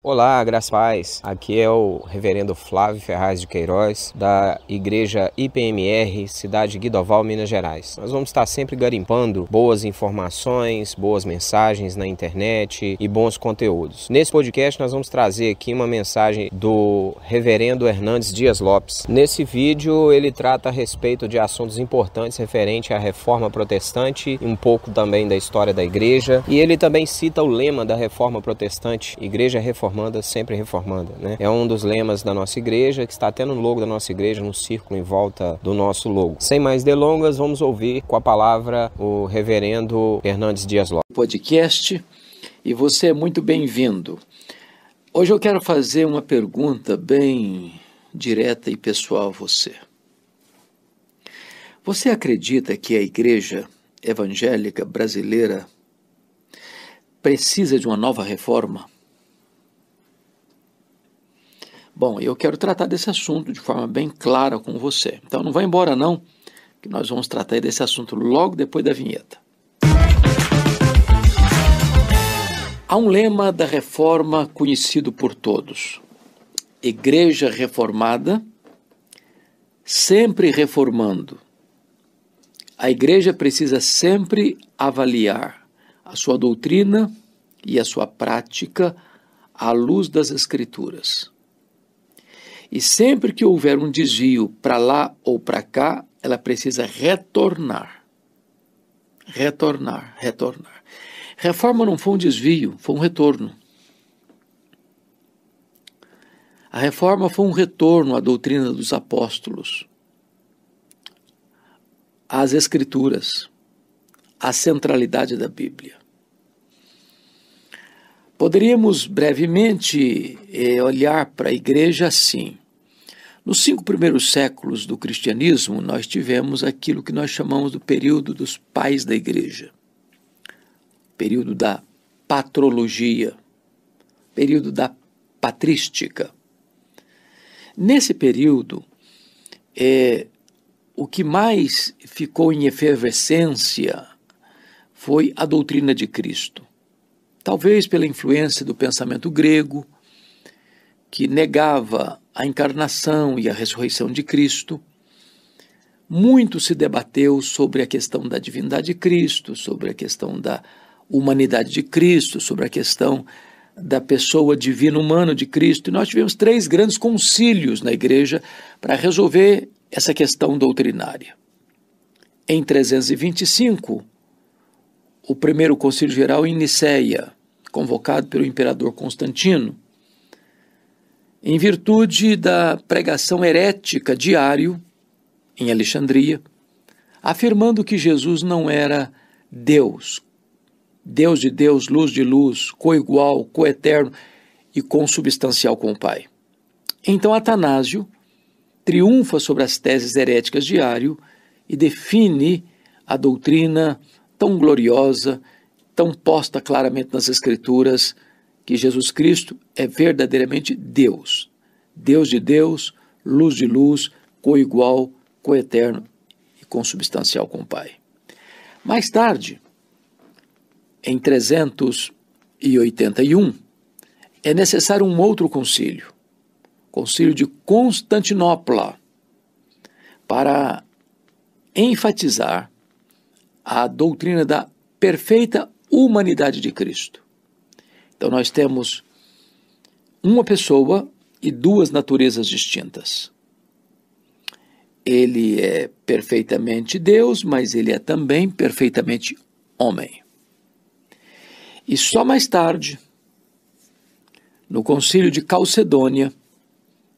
Olá, graças a paz. Aqui é o reverendo Flávio Ferraz de Queiroz, da Igreja IPMR, cidade de Guidoval, Minas Gerais. Nós vamos estar sempre garimpando boas informações, boas mensagens na internet e bons conteúdos. Nesse podcast nós vamos trazer aqui uma mensagem do reverendo Hernandes Dias Lopes. Nesse vídeo ele trata a respeito de assuntos importantes referente à reforma protestante e um pouco também da história da igreja. E ele também cita o lema da reforma protestante, Igreja Reformada, sempre reformada, né? É um dos lemas da nossa igreja, que está até no logo da nossa igreja, no círculo em volta do nosso logo. Sem mais delongas, vamos ouvir com a palavra o reverendo Hernandes Dias Lopes. Podcast, e você é muito bem-vindo. Hoje eu quero fazer uma pergunta bem direta e pessoal a você. Você acredita que a igreja evangélica brasileira precisa de uma nova reforma? Bom, eu quero tratar desse assunto de forma bem clara com você. Então não vai embora não, que nós vamos tratar desse assunto logo depois da vinheta. Há um lema da reforma conhecido por todos: Igreja reformada, sempre reformando. A igreja precisa sempre avaliar a sua doutrina e a sua prática à luz das Escrituras. E sempre que houver um desvio para lá ou para cá, ela precisa retornar. Retornar. Reforma não foi um desvio, foi um retorno. A reforma foi um retorno à doutrina dos apóstolos, às Escrituras, à centralidade da Bíblia. Poderíamos brevemente olhar para a igreja assim. Nos 5 primeiros séculos do cristianismo, nós tivemos aquilo que nós chamamos do período dos pais da igreja, período da patrologia, período da patrística. Nesse período, o que mais ficou em efervescência foi a doutrina de Cristo. Talvez pela influência do pensamento grego, que negava a encarnação e a ressurreição de Cristo. Muito se debateu sobre a questão da divindade de Cristo, sobre a questão da humanidade de Cristo, sobre a questão da pessoa divino-humana de Cristo. E nós tivemos 3 grandes concílios na igreja para resolver essa questão doutrinária. Em 325, o primeiro concílio geral em Nicéia, convocado pelo imperador Constantino, em virtude da pregação herética diário em Alexandria, afirmando que Jesus não era Deus, Deus de Deus, luz de luz, coigual, coeterno e consubstancial com o Pai. Então Atanásio triunfa sobre as teses heréticas de Ario e define a doutrina tão gloriosa, tão posta claramente nas Escrituras, que Jesus Cristo é verdadeiramente Deus, Deus de Deus, luz de luz, coigual, coeterno e consubstancial com o Pai. Mais tarde, em 381, é necessário um outro concílio, concílio de Constantinopla, para enfatizar a doutrina da perfeita humanidade de Cristo. Então nós temos uma pessoa e 2 naturezas distintas. Ele é perfeitamente Deus, mas ele é também perfeitamente homem. E só mais tarde, no Concílio de Calcedônia,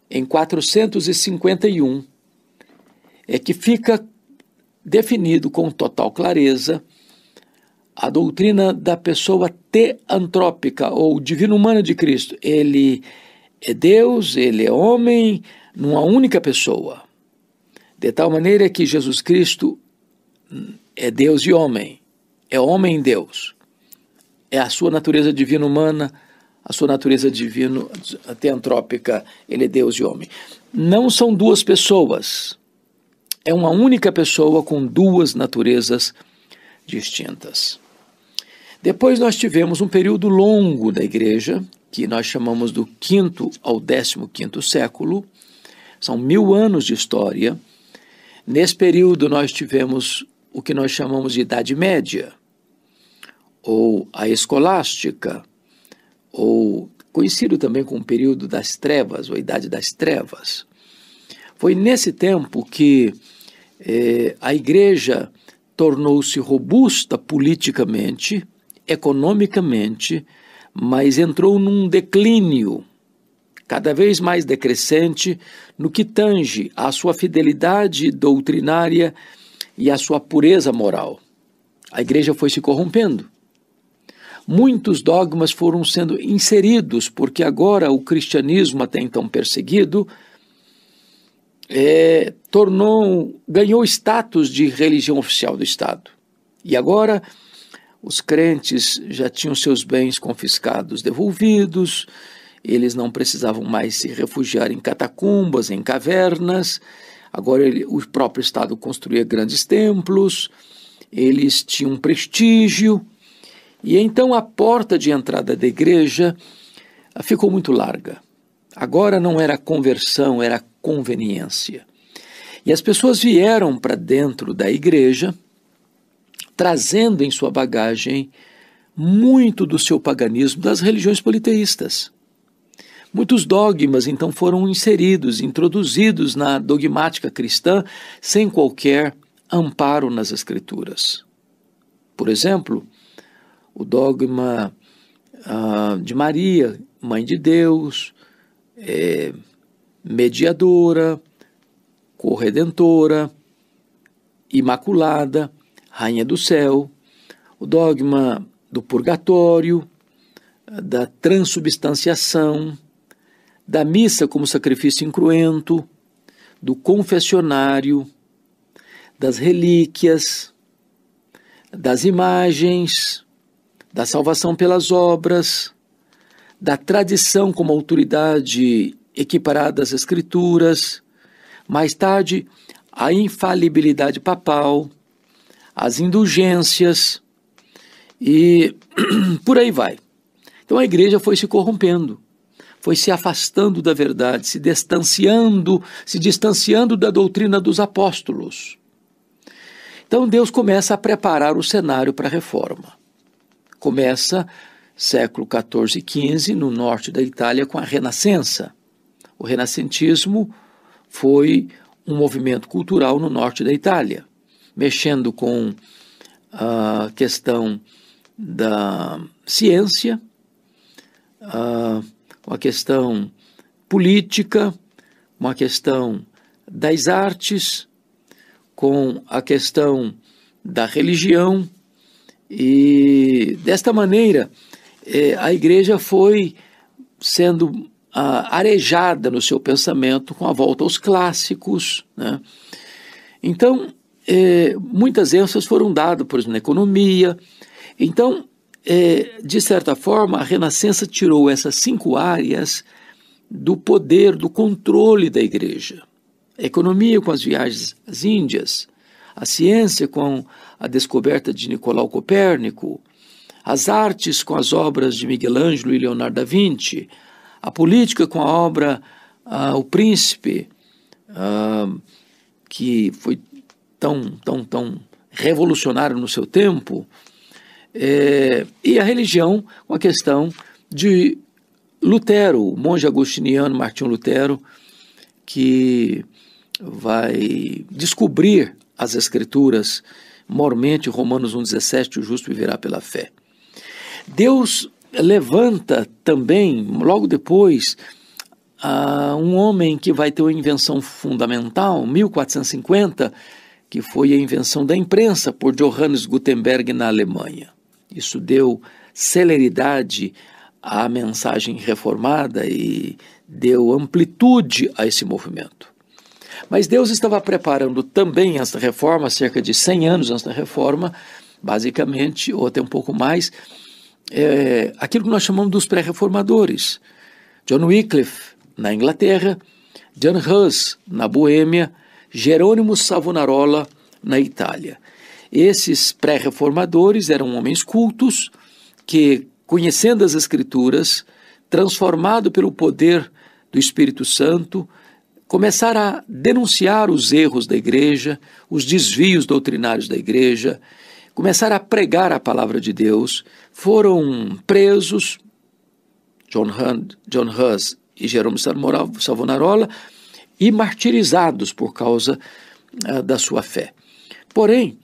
em 451, é que fica definido com total clareza a doutrina da pessoa teantrópica, ou divino-humana de Cristo. Ele é Deus, ele é homem, numa única pessoa. De tal maneira que Jesus Cristo é Deus e homem, é homem em Deus. É a sua natureza divino-humana, a sua natureza divino-teantrópica, ele é Deus e homem. Não são 2 pessoas, é uma única pessoa com 2 naturezas distintas. Depois nós tivemos um período longo da igreja, que nós chamamos do 5º ao 15º século, são 1000 anos de história. Nesse período nós tivemos o que nós chamamos de Idade Média, ou a Escolástica, ou conhecido também como período das trevas, ou Idade das Trevas. Foi nesse tempo que a igreja tornou-se robusta politicamente, economicamente, mas entrou num declínio cada vez mais decrescente no que tange à sua fidelidade doutrinária e à sua pureza moral. A igreja foi se corrompendo. Muitos dogmas foram sendo inseridos, porque agora o cristianismo, até então perseguido, ganhou status de religião oficial do Estado. E agora os crentes já tinham seus bens confiscados, devolvidos, eles não precisavam mais se refugiar em catacumbas, em cavernas. Agora o próprio Estado construía grandes templos, eles tinham prestígio, e então a porta de entrada da igreja ficou muito larga. Agora não era conversão, era conveniência. E as pessoas vieram para dentro da igreja, trazendo em sua bagagem muito do seu paganismo das religiões politeístas. Muitos dogmas, então, foram inseridos, introduzidos na dogmática cristã, sem qualquer amparo nas Escrituras. Por exemplo, o dogma de Maria, Mãe de Deus, mediadora, corredentora, imaculada, Rainha do Céu, o dogma do purgatório, da transubstanciação, da missa como sacrifício incruento, do confessionário, das relíquias, das imagens, da salvação pelas obras, da tradição como autoridade equiparada às Escrituras, mais tarde a infalibilidade papal, as indulgências e por aí vai. Então a igreja foi se corrompendo, foi se afastando da verdade, se distanciando da doutrina dos apóstolos. Então Deus começa a preparar o cenário para a reforma. Começa século XIV e XV, no norte da Itália, com a Renascença. O renascentismo foi um movimento cultural no norte da Itália, mexendo com a questão da ciência, com a questão política, com a questão das artes, com a questão da religião, e desta maneira a igreja foi sendo arejada no seu pensamento com a volta aos clássicos, né? Então, muitas ênfases foram dadas, por exemplo, na economia. Então, de certa forma, a Renascença tirou essas 5 áreas do poder, do controle da igreja. A economia com as viagens às Índias, a ciência com a descoberta de Nicolau Copérnico, as artes com as obras de Miguel Ângelo e Leonardo da Vinci, a política com a obra O Príncipe, que foi tão revolucionário no seu tempo, e a religião com a questão de Lutero, o monge agostiniano Martinho Lutero, que vai descobrir as Escrituras, mormente Romanos 1,17, o justo viverá pela fé. Deus levanta também, logo depois, um homem que vai ter uma invenção fundamental, 1450, que foi a invenção da imprensa por Johannes Gutenberg na Alemanha. Isso deu celeridade à mensagem reformada e deu amplitude a esse movimento. Mas Deus estava preparando também esta reforma, cerca de 100 anos antes da reforma, basicamente, ou até um pouco mais, aquilo que nós chamamos dos pré-reformadores. John Wycliffe, na Inglaterra, John Hus, na Boêmia, Jerônimo Savonarola, na Itália. Esses pré-reformadores eram homens cultos que, conhecendo as Escrituras, transformado pelo poder do Espírito Santo, começar a denunciar os erros da igreja, os desvios doutrinários da igreja, começar a pregar a palavra de Deus. Foram presos John Hus e Jerome Savonarola e martirizados por causa da sua fé. Porém,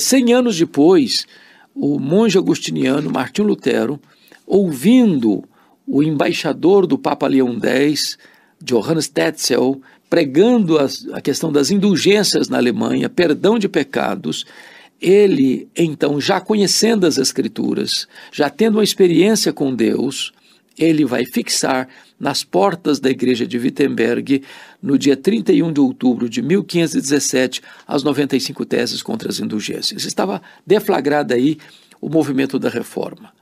100 anos depois, o monge agustiniano Martinho Lutero, ouvindo o embaixador do Papa Leão X, Johannes Tetzel, pregando a questão das indulgências na Alemanha, perdão de pecados, ele, então, já conhecendo as Escrituras, já tendo uma experiência com Deus, ele vai fixar nas portas da igreja de Wittenberg, no dia 31 de outubro de 1517, as 95 teses contra as indulgências. Estava deflagrado aí o movimento da reforma.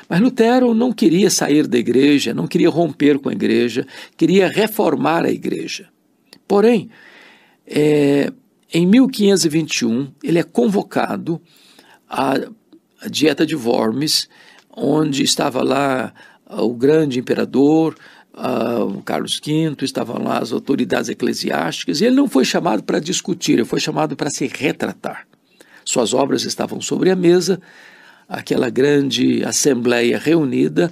Mas Lutero não queria sair da igreja, não queria romper com a igreja, queria reformar a igreja. Porém, em 1521, ele é convocado à Dieta de Worms, onde estava lá o grande imperador, o Carlos V, estavam lá as autoridades eclesiásticas, e ele não foi chamado para discutir, ele foi chamado para se retratar. Suas obras estavam sobre a mesa, aquela grande assembleia reunida,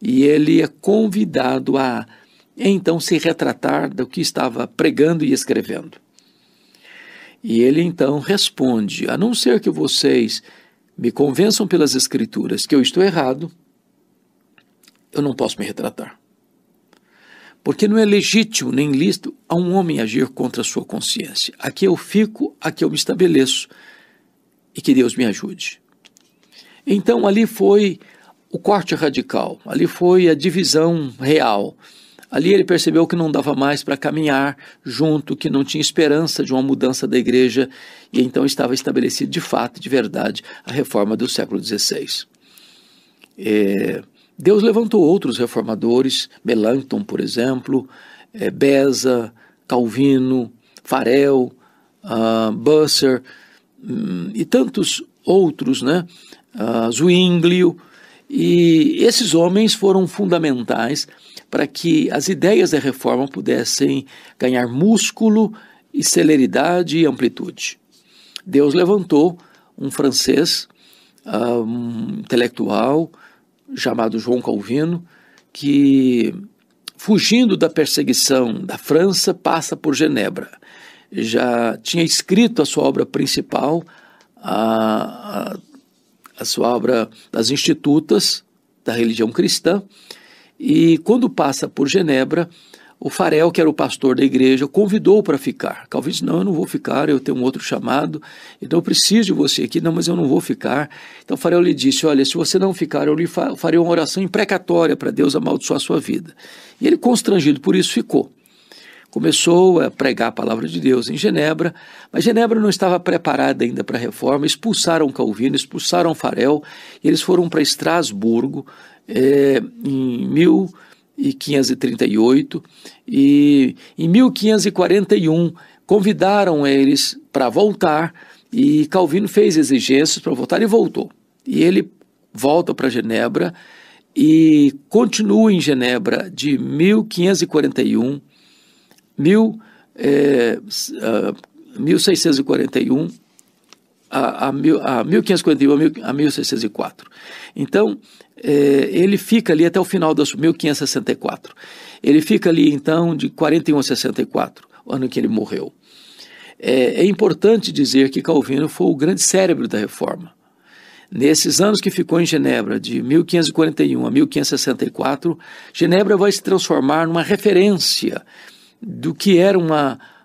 e ele é convidado a, então, se retratar do que estava pregando e escrevendo. E ele, então, responde: a não ser que vocês me convençam pelas Escrituras que eu estou errado, eu não posso me retratar. Porque não é legítimo nem lícito a um homem agir contra a sua consciência. Aqui eu fico, aqui eu me estabeleço, e que Deus me ajude. Então ali foi o corte radical, ali foi a divisão real. Ali ele percebeu que não dava mais para caminhar junto, que não tinha esperança de uma mudança da igreja, e então estava estabelecido de fato, de verdade, a reforma do século XVI. Deus levantou outros reformadores, Melanchthon, por exemplo, Beza, Calvino, Farel, Busser, e tantos outros, né? Zwinglio, e esses homens foram fundamentais para que as ideias da reforma pudessem ganhar músculo e celeridade e amplitude. Deus levantou um francês, um intelectual, chamado João Calvino, que, fugindo da perseguição da França, passa por Genebra. Já tinha escrito a sua obra principal, a sua obra das Institutas da religião cristã, e quando passa por Genebra, o Farel, que era o pastor da igreja, convidou para ficar. Calvino disse: não, eu não vou ficar, eu tenho um outro chamado, então eu preciso de você aqui. Não, mas eu não vou ficar. Então Farel lhe disse: olha, se você não ficar, eu lhe farei uma oração imprecatória para Deus amaldiçoar a sua vida. E ele, constrangido por isso, ficou. Começou a pregar a palavra de Deus em Genebra, mas Genebra não estava preparada ainda para a reforma. Expulsaram Calvino, expulsaram Farel, e eles foram para Estrasburgo em 1538, e em 1541 convidaram eles para voltar, e Calvino fez exigências para voltar e voltou. E ele volta para Genebra e continua em Genebra de 1541 1641 a 1541 a 1604. Então, ele fica ali até o final de 1564. Ele fica ali, então, de 41 a 64, o ano em que ele morreu. É importante dizer que Calvino foi o grande cérebro da reforma. Nesses anos que ficou em Genebra, de 1541 a 1564, Genebra vai se transformar numa referência do que era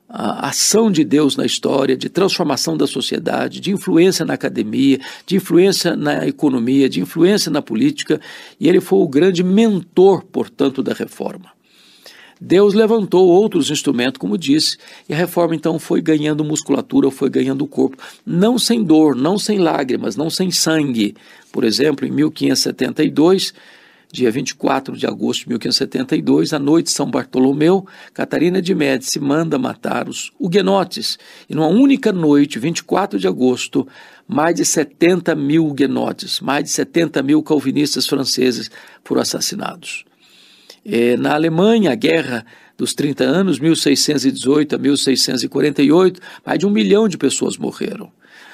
a ação de Deus na história, de transformação da sociedade, de influência na academia, de influência na economia, de influência na política, e ele foi o grande mentor, portanto, da reforma. Deus levantou outros instrumentos, como disse, e a reforma então foi ganhando musculatura, foi ganhando corpo, não sem dor, não sem lágrimas, não sem sangue. Por exemplo, em 1572, dia 24 de agosto de 1572, à noite de São Bartolomeu, Catarina de Médici manda matar os huguenotes. E numa única noite, 24 de agosto, mais de 70 mil huguenotes, mais de 70 mil calvinistas franceses foram assassinados. Na Alemanha, a Guerra dos 30 anos, 1618 a 1648, mais de 1 milhão de pessoas morreram.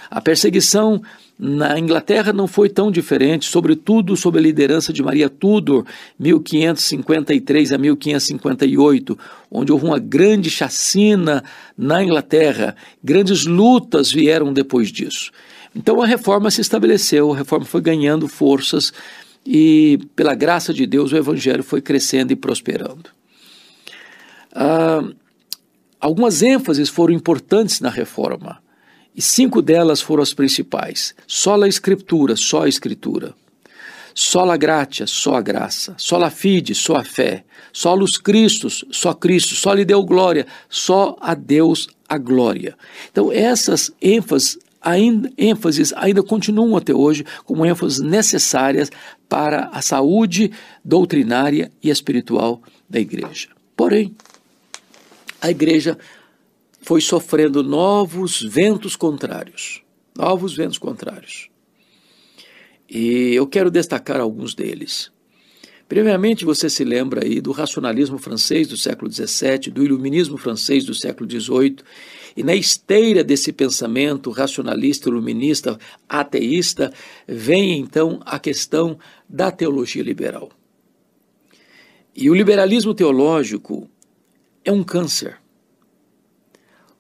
A perseguição na Inglaterra não foi tão diferente, sobretudo sob a liderança de Maria Tudor, 1553 a 1558, onde houve uma grande chacina na Inglaterra. Grandes lutas vieram depois disso. Então a reforma se estabeleceu, a reforma foi ganhando forças e, pela graça de Deus, o evangelho foi crescendo e prosperando. Algumas ênfases foram importantes na reforma, e 5 delas foram as principais. Sola Escritura, só a Escritura. Sola Gratia, só a graça. Sola Fide, só a fé. Solus Christus, só Cristo. Só lhe deu glória, só a Deus a glória. Então essas ênfases ainda continuam até hoje como ênfases necessárias para a saúde doutrinária e espiritual da igreja. Porém, a igreja foi sofrendo novos ventos contrários. E eu quero destacar alguns deles. Primeiramente, você se lembra aí do racionalismo francês do século XVII, do iluminismo francês do século XVIII, e na esteira desse pensamento racionalista, iluminista, ateísta, vem então a questão da teologia liberal. E o liberalismo teológico é um câncer.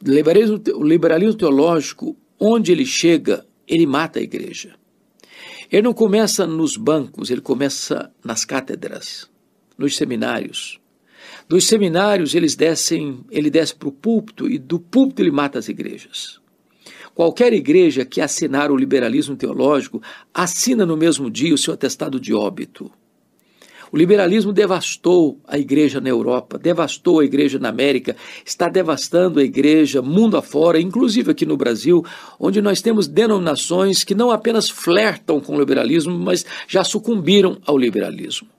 O liberalismo teológico, onde ele chega, ele mata a igreja. Ele não começa nos bancos, ele começa nas cátedras, nos seminários. Dos seminários ele desce para o púlpito e do púlpito ele mata as igrejas. Qualquer igreja que assinar o liberalismo teológico assina no mesmo dia o seu atestado de óbito. O liberalismo devastou a igreja na Europa, devastou a igreja na América, está devastando a igreja mundo afora, inclusive aqui no Brasil, onde nós temos denominações que não apenas flertam com o liberalismo, mas já sucumbiram ao liberalismo.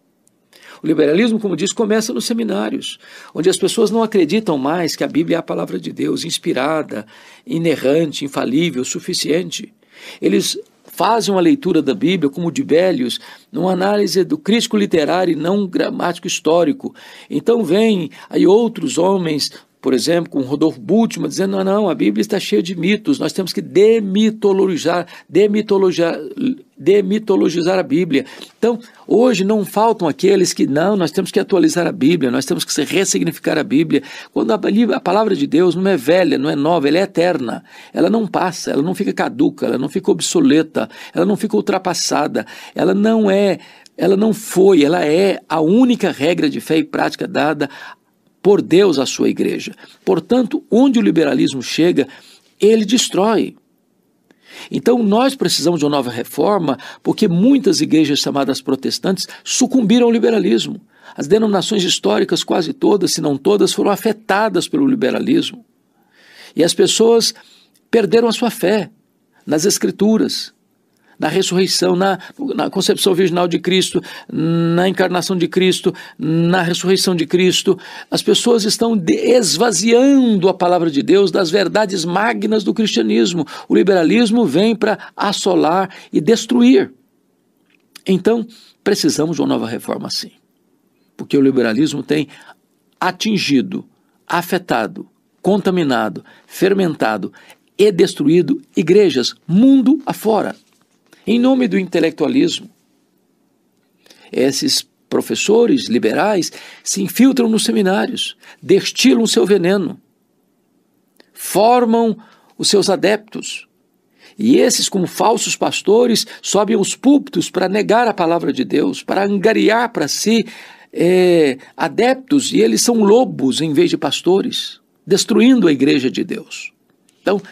O liberalismo, como diz, começa nos seminários, onde as pessoas não acreditam mais que a Bíblia é a palavra de Deus, inspirada, inerrante, infalível, suficiente. Eles fazem uma leitura da Bíblia, como o de Bélios, numa análise do crítico literário e não gramático histórico. Então vem aí outros homens, por exemplo, com Rodolfo Bultmann, dizendo, não, a Bíblia está cheia de mitos, nós temos que demitologizar a Bíblia. Então, hoje não faltam aqueles que, não, nós temos que atualizar a Bíblia, nós temos que ressignificar a Bíblia. Quando a palavra de Deus não é velha, não é nova, ela é eterna. Ela não passa, ela não fica caduca, ela não fica obsoleta, ela não fica ultrapassada, ela não é a única regra de fé e prática dada por Deus à sua igreja. Portanto, onde o liberalismo chega, ele destrói. Então nós precisamos de uma nova reforma, porque muitas igrejas chamadas protestantes sucumbiram ao liberalismo. As denominações históricas, quase todas, se não todas, foram afetadas pelo liberalismo. E as pessoas perderam a sua fé nas Escrituras, na ressurreição, na concepção virginal de Cristo, na encarnação de Cristo, na ressurreição de Cristo. As pessoas estão esvaziando a palavra de Deus das verdades magnas do cristianismo. O liberalismo vem para assolar e destruir. Então, precisamos de uma nova reforma, sim. Porque o liberalismo tem atingido, afetado, contaminado, fermentado e destruído igrejas mundo afora. Em nome do intelectualismo, esses professores liberais se infiltram nos seminários, destilam seu veneno, formam os seus adeptos. E esses, como falsos pastores, sobem aos púlpitos para negar a palavra de Deus, para angariar para si adeptos, e eles são lobos em vez de pastores, destruindo a igreja de Deus. Então,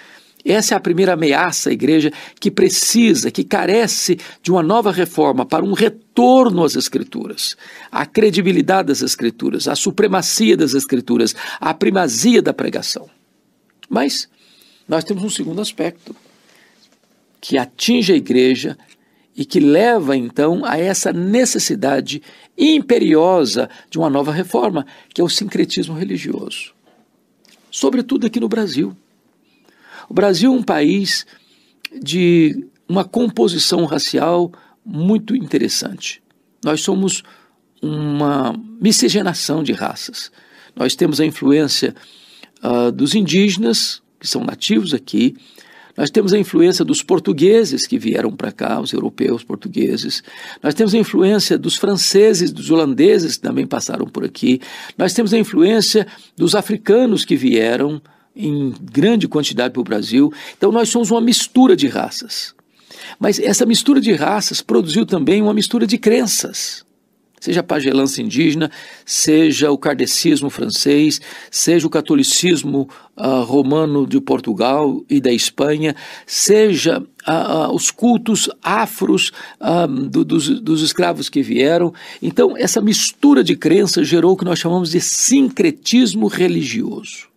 essa é a primeira ameaça à igreja que precisa, que carece de uma nova reforma para um retorno às Escrituras, à credibilidade das Escrituras, à supremacia das Escrituras, à primazia da pregação. Mas nós temos um segundo aspecto que atinge a igreja e que leva então a essa necessidade imperiosa de uma nova reforma, que é o sincretismo religioso. Sobretudo aqui no Brasil. O Brasil é um país de uma composição racial muito interessante. Nós somos uma miscigenação de raças. Nós temos a influência dos indígenas, que são nativos aqui. Nós temos a influência dos portugueses que vieram para cá, os europeus portugueses. Nós temos a influência dos franceses, dos holandeses que também passaram por aqui. Nós temos a influência dos africanos que vieram em grande quantidade para o Brasil. Então nós somos uma mistura de raças. Mas essa mistura de raças produziu também uma mistura de crenças. Seja a pagelança indígena, seja o kardecismo francês, seja o catolicismo romano de Portugal e da Espanha, seja os cultos afros dos escravos que vieram. Então, essa mistura de crenças gerou o que nós chamamos de sincretismo religioso.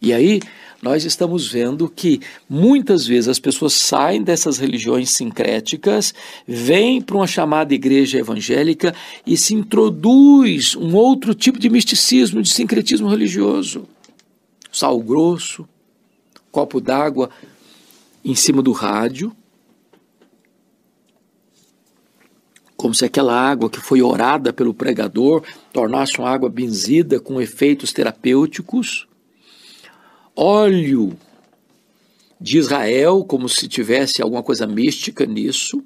E aí, nós estamos vendo que muitas vezes as pessoas saem dessas religiões sincréticas, vêm para uma chamada igreja evangélica e se introduz um outro tipo de misticismo, de sincretismo religioso. Sal grosso, copo d'água em cima do rádio, como se aquela água que foi orada pelo pregador tornasse uma água benzida com efeitos terapêuticos. Óleo de Israel, como se tivesse alguma coisa mística nisso.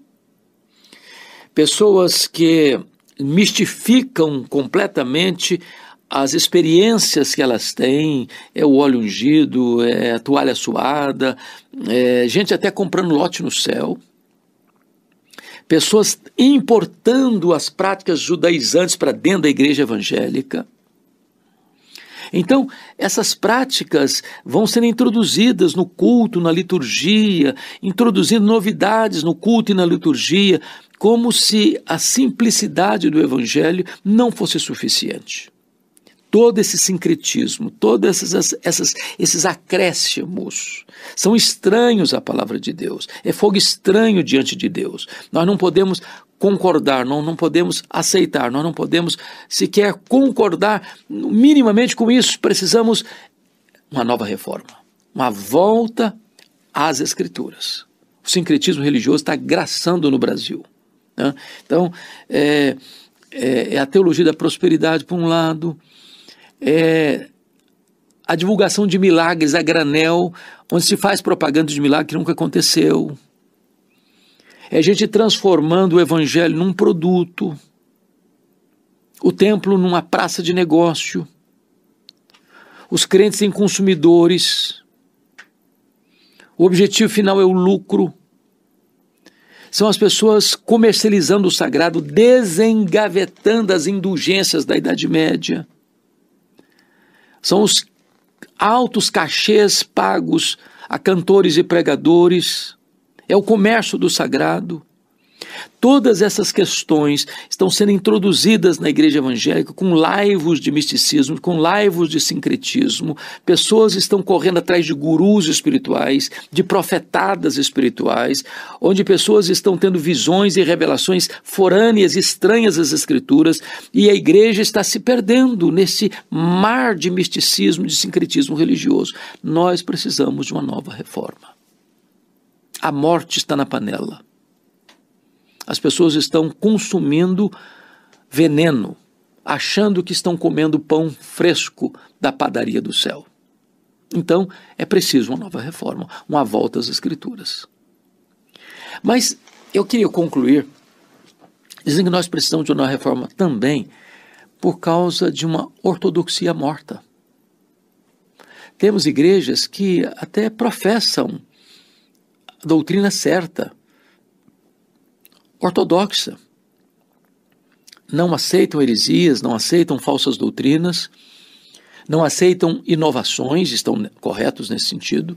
Pessoas que mistificam completamente as experiências que elas têm, é o óleo ungido, é a toalha suada, gente até comprando lote no céu. Pessoas importando as práticas judaizantes para dentro da igreja evangélica. Então, essas práticas vão sendo introduzidas no culto, na liturgia, introduzindo novidades no culto e na liturgia, como se a simplicidade do evangelho não fosse suficiente. Todo esse sincretismo, todos esses acréscimos são estranhos à palavra de Deus. É fogo estranho diante de Deus. Nós não podemos concordar, nós não podemos aceitar, nós não podemos sequer concordar minimamente com isso. Precisamos uma nova reforma, uma volta às Escrituras. O sincretismo religioso está graçando no Brasil, né? Então, é a teologia da prosperidade por um lado, a divulgação de milagres a granel, onde se faz propaganda de milagre que nunca aconteceu. É a gente transformando o evangelho num produto, o templo numa praça de negócio, os crentes em consumidores, o objetivo final é o lucro. São as pessoas comercializando o sagrado, desengavetando as indulgências da Idade Média. São os altos cachês pagos a cantores e pregadores. É o comércio do sagrado. Todas essas questões estão sendo introduzidas na igreja evangélica com laivos de misticismo, com laivos de sincretismo. Pessoas estão correndo atrás de gurus espirituais, de profetadas espirituais, onde pessoas estão tendo visões e revelações forâneas, estranhas às Escrituras, e a igreja está se perdendo nesse mar de misticismo, de sincretismo religioso. Nós precisamos de uma nova reforma. A morte está na panela. As pessoas estão consumindo veneno, achando que estão comendo pão fresco da padaria do céu. Então, é preciso uma nova reforma, uma volta às Escrituras. Mas eu queria concluir dizendo que nós precisamos de uma nova reforma também por causa de uma ortodoxia morta. Temos igrejas que até professam a doutrina certa, ortodoxa. Não aceitam heresias, não aceitam falsas doutrinas, não aceitam inovações, estão corretos nesse sentido,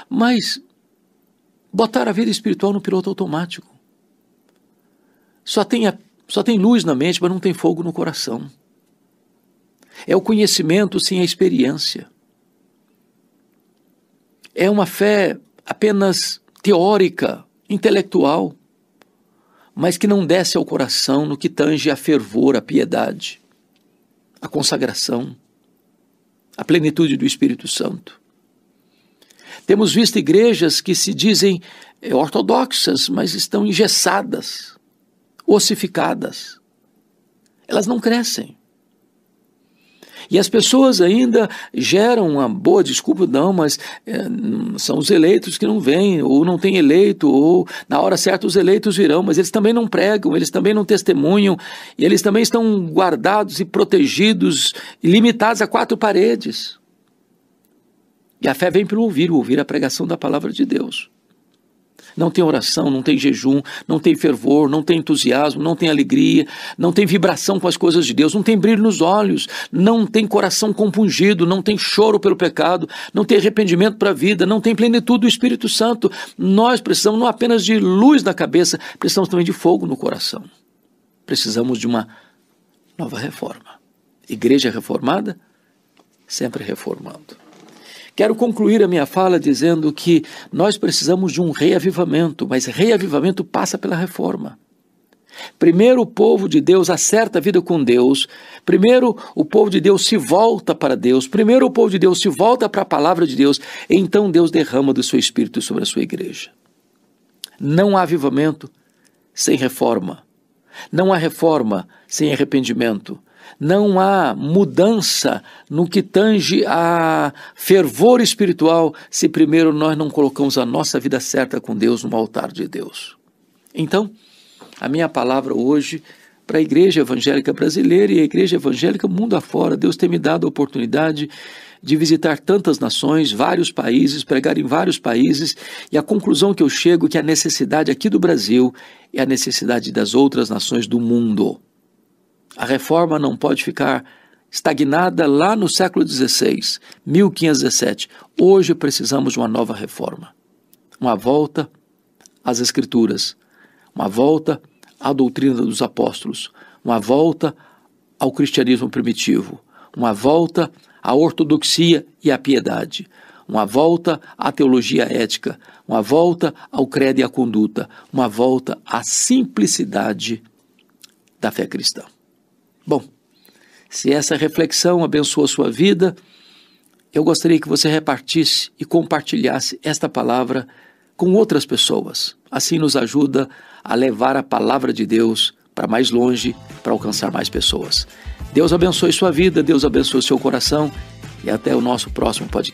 mas botaram a vida espiritual no piloto automático. Só tem luz na mente, mas não tem fogo no coração. É o conhecimento sem a experiência. É uma fé apenas teórica, intelectual. mas que não desce ao coração no que tange a fervor, a piedade, a consagração, a plenitude do Espírito Santo. Temos visto igrejas que se dizem ortodoxas, mas estão engessadas, ossificadas. Elas não crescem. E as pessoas ainda geram uma boa desculpa, não, mas são os eleitos que não vêm, ou não tem eleito, ou na hora certa os eleitos virão, mas eles também não pregam, eles também não testemunham, e eles também estão guardados e protegidos e limitados a 4 paredes. E a fé vem pelo ouvir a pregação da palavra de Deus. Não tem oração, não tem jejum, não tem fervor, não tem entusiasmo, não tem alegria, não tem vibração com as coisas de Deus, não tem brilho nos olhos, não tem coração compungido, não tem choro pelo pecado, não tem arrependimento para a vida, não tem plenitude do Espírito Santo. Nós precisamos não apenas de luz na cabeça, precisamos também de fogo no coração. Precisamos de uma nova reforma. Igreja reformada, sempre reformando. Quero concluir a minha fala dizendo que nós precisamos de um reavivamento, mas reavivamento passa pela reforma. Primeiro o povo de Deus acerta a vida com Deus, primeiro o povo de Deus se volta para Deus, primeiro o povo de Deus se volta para a palavra de Deus, então Deus derrama do seu Espírito sobre a sua igreja. Não há avivamento sem reforma, não há reforma sem arrependimento. Não há mudança no que tange a fervor espiritual se primeiro nós não colocamos a nossa vida certa com Deus no altar de Deus. Então, a minha palavra hoje para a Igreja Evangélica Brasileira e a Igreja Evangélica mundo afora, Deus tem me dado a oportunidade de visitar tantas nações, vários países, pregar em vários países, e a conclusão que eu chego é que a necessidade aqui do Brasil é a necessidade das outras nações do mundo. A reforma não pode ficar estagnada lá no século XVI, 1517. Hoje precisamos de uma nova reforma. Uma volta às Escrituras, uma volta à doutrina dos apóstolos, uma volta ao cristianismo primitivo, uma volta à ortodoxia e à piedade, uma volta à teologia ética, uma volta ao credo e à conduta, uma volta à simplicidade da fé cristã. Bom, se essa reflexão abençoa a sua vida, eu gostaria que você repartisse e compartilhasse esta palavra com outras pessoas. Assim nos ajuda a levar a palavra de Deus para mais longe, para alcançar mais pessoas. Deus abençoe sua vida, Deus abençoe seu coração e até o nosso próximo podcast.